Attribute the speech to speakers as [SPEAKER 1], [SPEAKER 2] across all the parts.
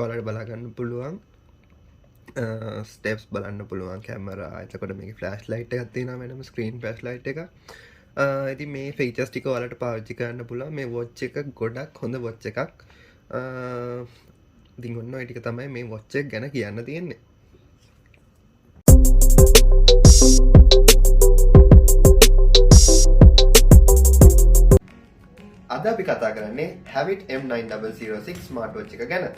[SPEAKER 1] ඔයාලට බලා ගන්න පුළුවන් ස්ටෙප්ස් බලන්න පුළුවන් කැමරා. එතකොට මේකේ ෆ්ලෑෂ් ලයිට් එකක් තියෙනවා වෙනම ස්ක්‍රීන් ෆ්ලෑෂ් ලයිට් එක. ඉතින් මේ ෆීචර්ස් ටික ඔයාලට පාවිච්චි කරන්න පුළුවන්. මේ වොච් එක ගොඩක් හොඳ වොච් එකක්. ඉතින් ඔන්න ඔය ටික තමයි මේ වොච් එක ගැන කියන්න තියෙන්නේ. අද අපි කතා කරන්නේ Havit M9006 ස්මාර්ට් වොච් එක ගැන.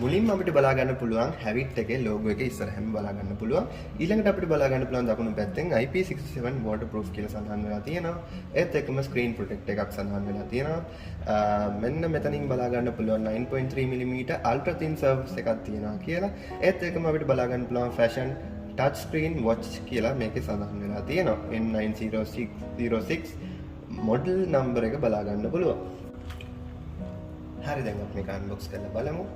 [SPEAKER 1] මුලින්ම අපිට බලා ගන්න පුළුවන් Havit එකේ logo එක ඉස්සරහින්ම බලා ගන්න පුළුවන්. ඊළඟට අපිට බලා ගන්න පුළුවන් දකුණු පැත්තෙන් IP67 waterproof කියලා සඳහන් වෙලා තියෙනවා. ඒත් එක්කම screen protect එකක් සඳහන් වෙලා තියෙනවා. මෙන්න මෙතනින් බලා ගන්න පුළුවන් 9.3 mm ultra thin surface එකක් තියෙනවා කියලා. ඒත් එක්කම අපිට බලා ගන්න පුළුවන් fashion touch screen watch කියලා මේකේ සඳහන් වෙලා තියෙනවා. M9006 model number එක බලා ගන්න පුළුවන්. හරි, දැන් අපි මේක unbox කරලා බලමු.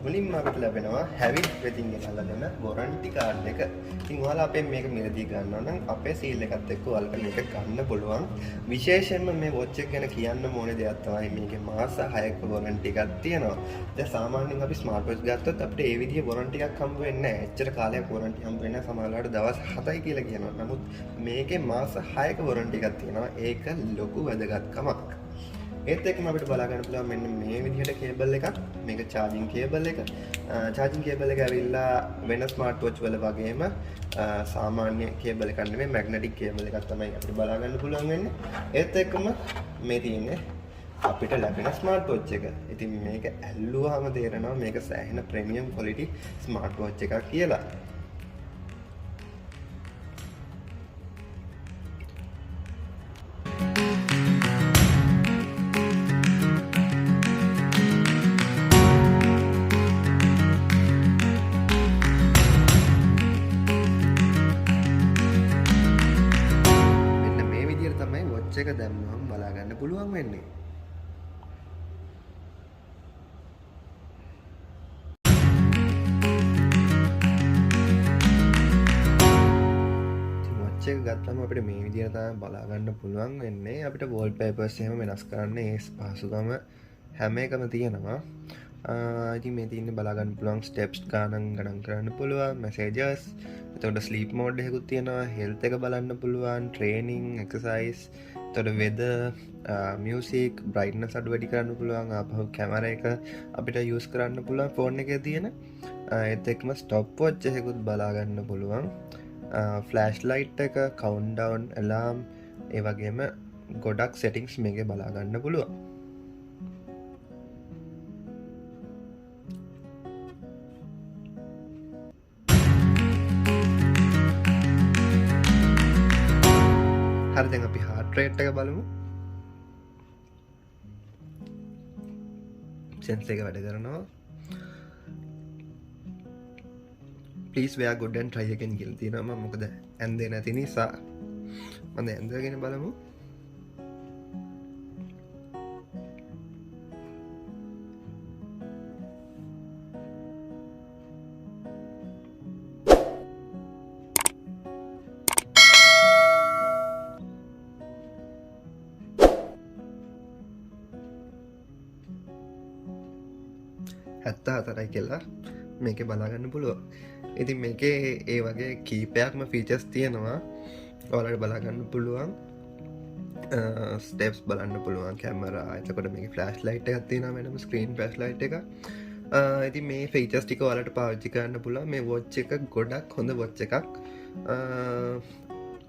[SPEAKER 1] මුලින්ම අපිට ලැබෙනවා Havit වෙතින් ගෙනල්ලා දෙන warranty card එක. ඉතින් ඔයාලා අපෙන් මේක මිලදී ගන්නවා නම් අපේ seal එකත් එක්ක ඔයාලට මේක ගන්න පුළුවන්. විශේෂයෙන්ම මේ watch එක ගැන කියන්න ඕනේ දෙයක් තමයි මේකේ මාස 6ක warranty එකක් තියෙනවා. දැන් සාමාන්‍යයෙන් අපි smart watch ගත්තොත් අපිට ඒ විදිහේ warranty එකක් හම්බ වෙන්නේ නැහැ. එච්චර කාලයක් warranty හම්බ වෙන්නේ නැහැ. සමහරවිට දවස් 7යි කියලා කියනවා. නමුත් මේකේ මාස 6ක warranty එකක් තියෙනවා. ඒක ලොකු වැදගත්කමක්. ඒත් එක්කම අපිට බලා ගන්න පුළුවන් මෙන්න මේ විදිහට කේබල් එකක්. මේක charging කේබල් එක. charging කේබල් එක ඇවිල්ලා වෙන ස්මාර්ට් වොච් වල වගේම සාමාන්‍ය කේබල් එකක් නෙමෙයි magnetic කේබල් එකක් තමයි අපිට බලා ගන්න පුළුවන් වෙන්නේ. ඒත් එක්කම මේ තියෙන්නේ අපිට ලැබෙන ස්මාර්ට් වොච් එක. ඉතින් මේක ඇල්ලුවාම තේරෙනවා මේක සෑහෙන ප්‍රීමියම් ක්වොලිටි ස්මාර්ට් වොච් එකක් කියලා. එක දැම්මම බලා ගන්න පුළුවන් වෙන්නේ. වොච් එක ගත්තම අපිට මේ විදිහට තමයි බලා ගන්න පුළුවන් වෙන්නේ. අපිට wallpapers එහෙම වෙනස් කරන්න ඒ පහසුකම හැම එකම තියෙනවා. ඉතින් මේ තියෙන්නේ බලා ගන්න පුළුවන් steps ගණන් කරන්න පුළුවන්, messages, එතකොට sleep mode එකකුත් තියෙනවා, health එක බලන්න පුළුවන්, training, exercise, එතකොට weather, music, brightness අඩු වැඩි කරන්න පුළුවන්, ආපහු camera එක අපිට use කරන්න පුළුවන් phone එකේ තියෙන. ඒත් එක්කම stop watch එකකුත් බලා ගන්න පුළුවන්. flashlight එක, countdown, alarm, ඒ වගේම ගොඩක් settings මේකේ බලා ගන්න පුළුවන්. හරි, දැන් අපි heart rate එක බලමු. sense එක වැඩ කරනවා. please wear good and try again කියලා තියෙනවා. මම මොකද ඇඳේ නැති නිසා මම ඇඳගෙන බලමු. හැත්තා හතරයි කියලා මේක බලාගන්න පුළුවන්. ඉතින් මේකේ ඒ වගේ කීපයක්ම ෆීචර්ස් තියෙනවා. ඔයාලට බලාගන්න පුළුවන්. ස්ටෙප්ස් බලන්න පුළුවන්, කැමරා, එතකොට මේකේ ෆ්ලෑෂ් ලයිට් එකක් තියෙනවා වෙනම ස්ක්‍රීන් ෆ්ලෑෂ් ලයිට් එක. ඉතින් මේ ෆීචර්ස් ටික ඔයාලට පාවිච්චි කරන්න පුළුවන්. මේ වොච් එක ගොඩක් හොඳ වොච් එකක්.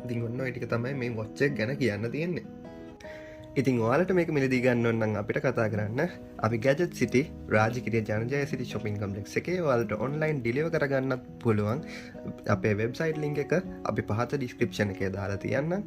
[SPEAKER 1] ඉතින් ඔන්න ඔය ටික තමයි මේ වොච් එක ගැන කියන්න තියෙන්නේ. ඉතින් ඔයාලට මේක මිලදී ගන්න ඕන නම් අපිට කතා කරන්න. අපි Gadget City Rajagiriya Jaya City shopping complex එකේ ඔයාලට online deliver කරගන්නත් පුළුවන්. අපේ website link එක අපි පහත description එකේ දාලා තියන්නම්.